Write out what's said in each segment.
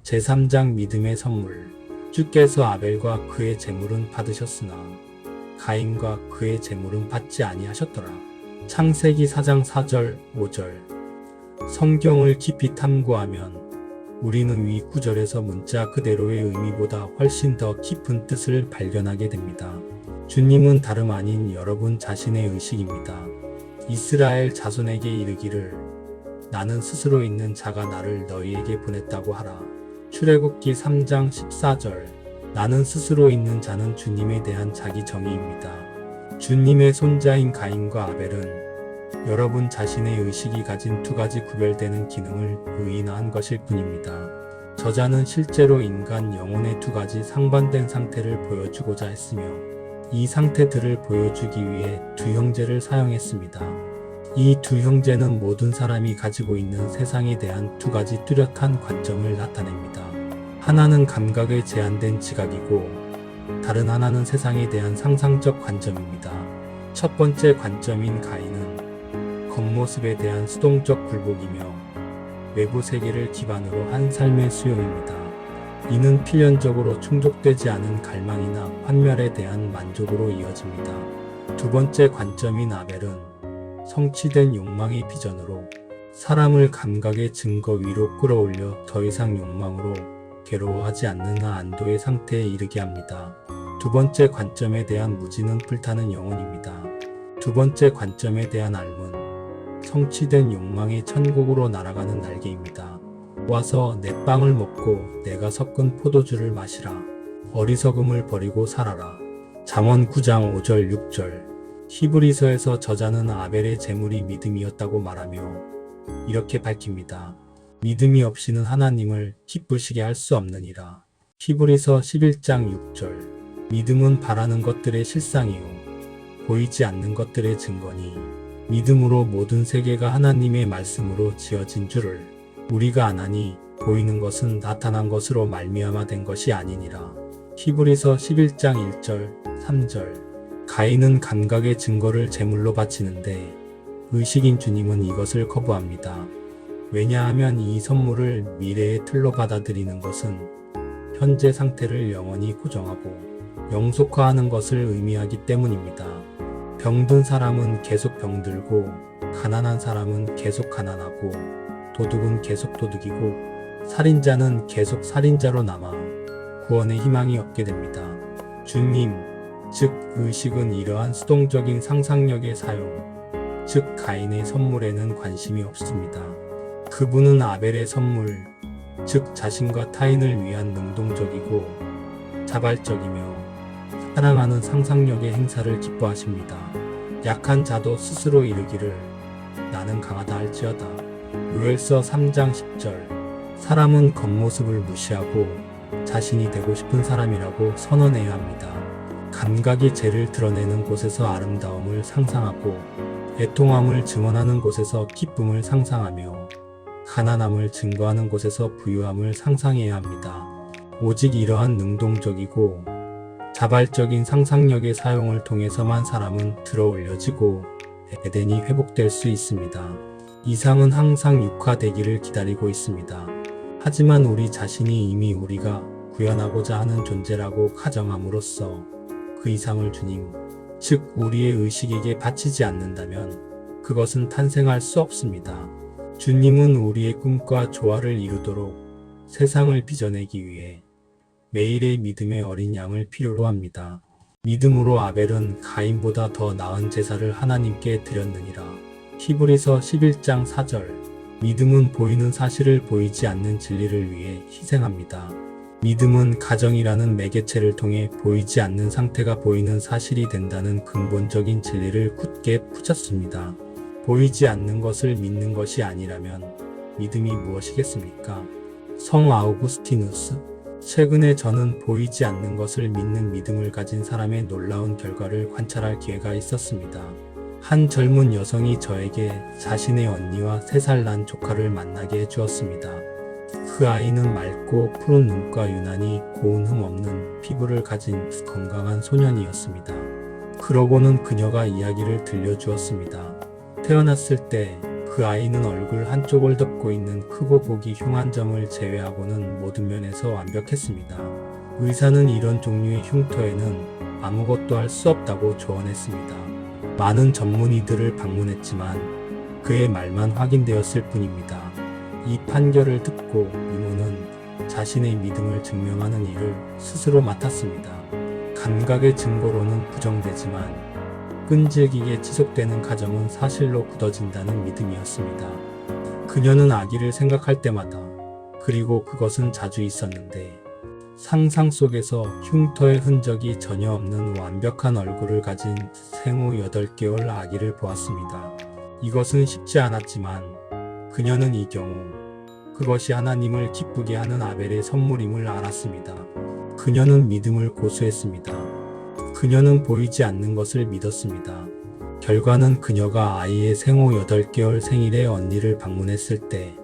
제3장 믿음의 선물. 주께서 아벨과 그의 제물은 받으셨으나 가인과 그의 제물은 받지 아니하셨더라. 창세기 4장 4절 5절. 성경을 깊이 탐구하면 우리는 위 구절에서 문자 그대로의 의미보다 훨씬 더 깊은 뜻을 발견하게 됩니다. 주님은 다름 아닌 여러분 자신의 의식입니다. 이스라엘 자손에게 이르기를 나는 스스로 있는 자가 나를 너희에게 보냈다고 하라. 출애굽기 3장 14절. 나는 스스로 있는 자는 주님에 대한 자기 정의입니다. 주님의 손자인 가인과 아벨은 여러분 자신의 의식이 가진 두 가지 구별되는 기능을 의인화한 것일 뿐입니다. 저자는 실제로 인간 영혼의 두 가지 상반된 상태를 보여주고자 했으며 이 상태들을 보여주기 위해 두 형제를 사용했습니다. 이 두 형제는 모든 사람이 가지고 있는 세상에 대한 두 가지 뚜렷한 관점을 나타냅니다. 하나는 감각에 제한된 지각이고 다른 하나는 세상에 대한 상상적 관점입니다. 첫 번째 관점인 가인은 겉모습에 대한 수동적 굴복이며 외부 세계를 기반으로 한 삶의 수용입니다. 이는 필연적으로 충족되지 않은 갈망이나 환멸에 대한 만족으로 이어집니다. 두 번째 관점인 아벨은 성취된 욕망의 비전으로 사람을 감각의 증거 위로 끌어올려 더 이상 욕망으로 괴로워하지 않는 안도의 상태에 이르게 합니다. 두 번째 관점에 대한 무지는 불타는 영혼입니다. 두 번째 관점에 대한 삶은 성취된 욕망의 천국으로 날아가는 날개입니다. 와서 내 빵을 먹고 내가 섞은 포도주를 마시라. 어리석음을 버리고 살아라. 잠언 9장 5절 6절. 히브리서에서 저자는 아벨의 제물이 믿음이었다고 말하며 이렇게 밝힙니다. 믿음이 없이는 하나님을 기쁘시게 할 수 없느니라. 히브리서 11장 6절. 믿음은 바라는 것들의 실상이요 보이지 않는 것들의 증거니 믿음으로 모든 세계가 하나님의 말씀으로 지어진 줄을 우리가 아나니 보이는 것은 나타난 것으로 말미암아 된 것이 아니니라. 히브리서 11장 1절 3절. 가인은 감각의 증거를 제물로 바치는데 의식인 주님은 이것을 거부합니다. 왜냐하면 이 선물을 미래의 틀로 받아들이는 것은 현재 상태를 영원히 고정하고 영속화하는 것을 의미하기 때문입니다. 병든 사람은 계속 병들고 가난한 사람은 계속 가난하고 도둑은 계속 도둑이고 살인자는 계속 살인자로 남아 구원의 희망이 없게 됩니다. 주님, 즉 의식은 이러한 수동적인 상상력의 사용, 즉 가인의 선물에는 관심이 없습니다. 그분은 아벨의 선물, 즉 자신과 타인을 위한 능동적이고 자발적이며 사랑하는 상상력의 행사를 기뻐하십니다. 약한 자도 스스로 이르기를 나는 강하다 할지어다. 요엘서 3장 10절. 사람은 겉모습을 무시하고 자신이 되고 싶은 사람이라고 선언해야 합니다. 감각이 죄를 드러내는 곳에서 아름다움을 상상하고 애통함을 증언하는 곳에서 기쁨을 상상하며 가난함을 증거하는 곳에서 부유함을 상상해야 합니다. 오직 이러한 능동적이고 자발적인 상상력의 사용을 통해서만 사람은 들어올려지고 에덴이 회복될 수 있습니다. 이상은 항상 육화되기를 기다리고 있습니다. 하지만 우리 자신이 이미 우리가 구현하고자 하는 존재라고 가정함으로써 그 이상을 주님, 즉 우리의 의식에게 바치지 않는다면 그것은 탄생할 수 없습니다. 주님은 우리의 꿈과 조화를 이루도록 세상을 빚어내기 위해 매일의 믿음의 어린 양을 필요로 합니다. 믿음으로 아벨은 가인보다 더 나은 제사를 하나님께 드렸느니라. 히브리서 11장 4절. 믿음은 보이는 사실을 보이지 않는 진리를 위해 희생합니다. 믿음은 가정이라는 매개체를 통해 보이지 않는 상태가 보이는 사실이 된다는 근본적인 진리를 굳게 붙였습니다. 보이지 않는 것을 믿는 것이 아니라면 믿음이 무엇이겠습니까? 성 아우구스티누스. 최근에 저는 보이지 않는 것을 믿는 믿음을 가진 사람의 놀라운 결과를 관찰할 기회가 있었습니다. 한 젊은 여성이 저에게 자신의 언니와 3살 난 조카를 만나게 해주었습니다. 그 아이는 맑고 푸른 눈과 유난히 고운 흠 없는 피부를 가진 건강한 소년이었습니다. 그러고는 그녀가 이야기를 들려주었습니다. 태어났을 때 그 아이는 얼굴 한쪽을 덮고 있는 크고 보기 흉한 점을 제외하고는 모든 면에서 완벽했습니다. 의사는 이런 종류의 흉터에는 아무것도 할 수 없다고 조언했습니다. 많은 전문의들을 방문했지만 그의 말만 확인되었을 뿐입니다. 이 판결을 듣고 이모는 자신의 믿음을 증명하는 일을 스스로 맡았습니다. 감각의 증거로는 부정되지만 끈질기게 지속되는 가정은 사실로 굳어진다는 믿음이었습니다. 그녀는 아기를 생각할 때마다, 그리고 그것은 자주 있었는데, 상상 속에서 흉터의 흔적이 전혀 없는 완벽한 얼굴을 가진 생후 8개월 아기를 보았습니다. 이것은 쉽지 않았지만 그녀는 이 경우 그것이 하나님을 기쁘게 하는 아벨의 선물임을 알았습니다. 그녀는 믿음을 고수했습니다. 그녀는 보이지 않는 것을 믿었습니다. 결과는 그녀가 아이의 생후 8개월 생일에 언니를 방문했을 때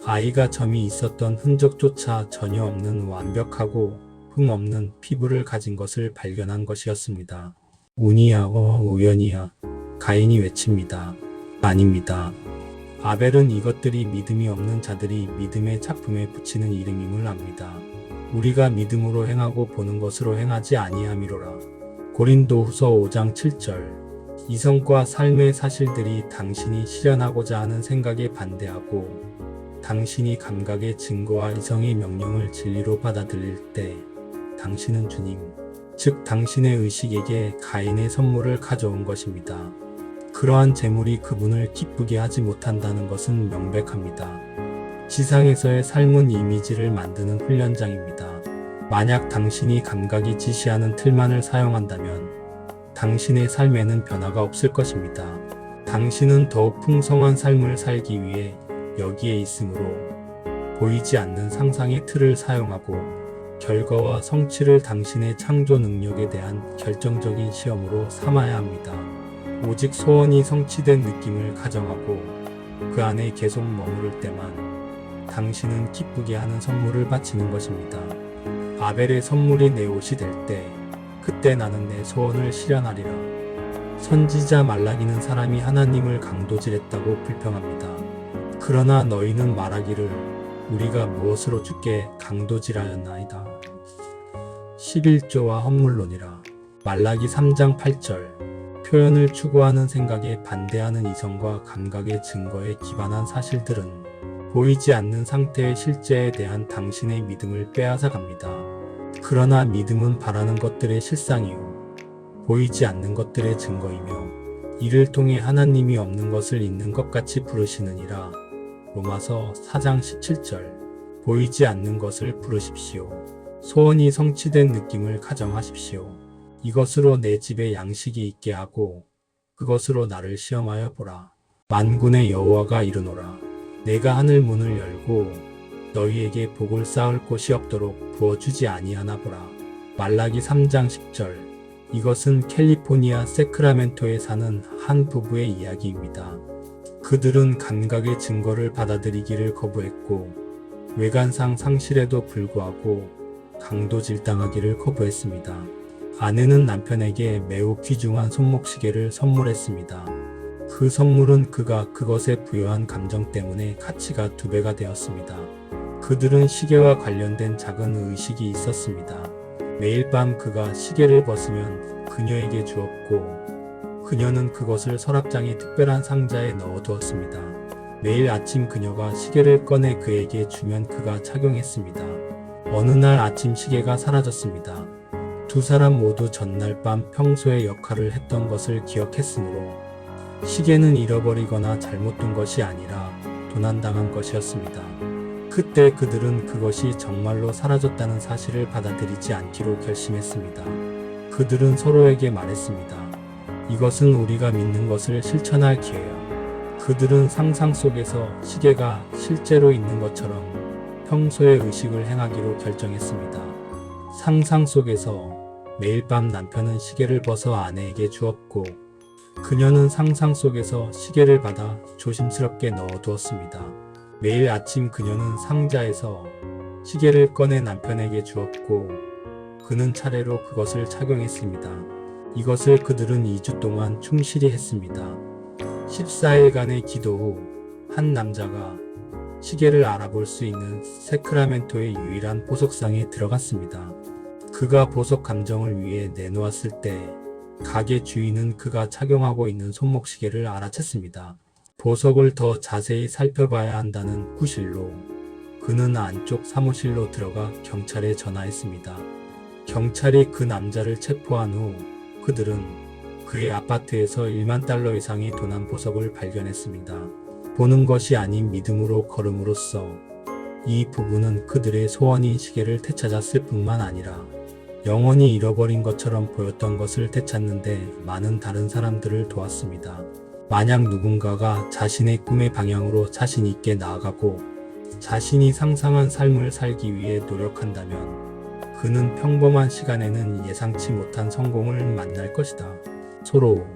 아이가 점이 있었던 흔적조차 전혀 없는 완벽하고 흠 없는 피부를 가진 것을 발견한 것이었습니다. 운이야, 우연이야. 가인이 외칩니다. 아닙니다. 아벨은 이것들이 믿음이 없는 자들이 믿음의 작품에 붙이는 이름임을 압니다. 우리가 믿음으로 행하고 보는 것으로 행하지 아니함이로라. 고린도후서 5장 7절. 이성과 삶의 사실들이 당신이 실현하고자 하는 생각에 반대하고 당신이 감각의 증거와 이성의 명령을 진리로 받아들일 때 당신은 주님, 즉 당신의 의식에게 가인의 선물을 가져온 것입니다. 그러한 재물이 그분을 기쁘게 하지 못한다는 것은 명백합니다. 지상에서의 삶은 이미지를 만드는 훈련장입니다. 만약 당신이 감각이 지시하는 틀만을 사용한다면 당신의 삶에는 변화가 없을 것입니다. 당신은 더욱 풍성한 삶을 살기 위해 여기에 있으므로 보이지 않는 상상의 틀을 사용하고 결과와 성취를 당신의 창조 능력에 대한 결정적인 시험으로 삼아야 합니다. 오직 소원이 성취된 느낌을 가정하고 그 안에 계속 머무를 때만 당신은 기쁘게 하는 선물을 바치는 것입니다. 아벨의 선물이 내 옷이 될 때 그때 나는 내 소원을 실현하리라. 선지자 말라기는 사람이 하나님을 강도질했다고 불평합니다. 그러나 너희는 말하기를 우리가 무엇으로 주께 강도질하였나이다. 11조와 헛물론이라. 말라기 3장 8절. 표현을 추구하는 생각에 반대하는 이성과 감각의 증거에 기반한 사실들은 보이지 않는 상태의 실제에 대한 당신의 믿음을 빼앗아 갑니다. 그러나 믿음은 바라는 것들의 실상이요 보이지 않는 것들의 증거이며 이를 통해 하나님이 없는 것을 있는 것 같이 부르시느니라. 로마서 4장 17절. 보이지 않는 것을 부르십시오. 소원이 성취된 느낌을 가정하십시오. 이것으로 내 집에 양식이 있게 하고 그것으로 나를 시험하여 보라. 만군의 여호와가 이르노라. 내가 하늘 문을 열고 너희에게 복을 쌓을 곳이 없도록 부어주지 아니하나 보라. 말라기 3장 10절. 이것은 캘리포니아 세크라멘토에 사는 한 부부의 이야기입니다. 그들은 감각의 증거를 받아들이기를 거부했고 외관상 상실에도 불구하고 강도질당하기를 거부했습니다. 아내는 남편에게 매우 귀중한 손목시계를 선물했습니다. 그 선물은 그가 그것에 부여한 감정 때문에 가치가 2배가 되었습니다. 그들은 시계와 관련된 작은 의식이 있었습니다. 매일 밤 그가 시계를 벗으면 그녀에게 주었고 그녀는 그것을 서랍장의 특별한 상자에 넣어두었습니다. 매일 아침 그녀가 시계를 꺼내 그에게 주면 그가 착용했습니다. 어느 날 아침 시계가 사라졌습니다. 두 사람 모두 전날 밤 평소의 역할을 했던 것을 기억했으므로 시계는 잃어버리거나 잘못 둔 것이 아니라 도난당한 것이었습니다. 그때 그들은 그것이 정말로 사라졌다는 사실을 받아들이지 않기로 결심했습니다. 그들은 서로에게 말했습니다. 이것은 우리가 믿는 것을 실천할 기회야. 그들은 상상 속에서 시계가 실제로 있는 것처럼 평소의 의식을 행하기로 결정했습니다. 상상 속에서 매일 밤 남편은 시계를 벗어 아내에게 주었고 그녀는 상상 속에서 시계를 받아 조심스럽게 넣어두었습니다. 매일 아침 그녀는 상자에서 시계를 꺼내 남편에게 주었고 그는 차례로 그것을 착용했습니다. 이것을 그들은 2주 동안 충실히 했습니다. 14일간의 기도 후 한 남자가 시계를 알아볼 수 있는 세크라멘토의 유일한 보석상에 들어갔습니다. 그가 보석 감정을 위해 내놓았을 때 가게 주인은 그가 착용하고 있는 손목시계를 알아챘습니다. 보석을 더 자세히 살펴봐야 한다는 구실로 그는 안쪽 사무실로 들어가 경찰에 전화했습니다. 경찰이 그 남자를 체포한 후 그들은 그의 아파트에서 1만 달러 이상의 도난 보석을 발견했습니다. 보는 것이 아닌 믿음으로 걸음으로써 이 부부는 그들의 소원인 시계를 되찾았을 뿐만 아니라 영원히 잃어버린 것처럼 보였던 것을 되찾는데 많은 다른 사람들을 도왔습니다. 만약 누군가가 자신의 꿈의 방향으로 자신 있게 나아가고 자신이 상상한 삶을 살기 위해 노력한다면 그는 평범한 시간에는 예상치 못한 성공을 만날 것이다. 서로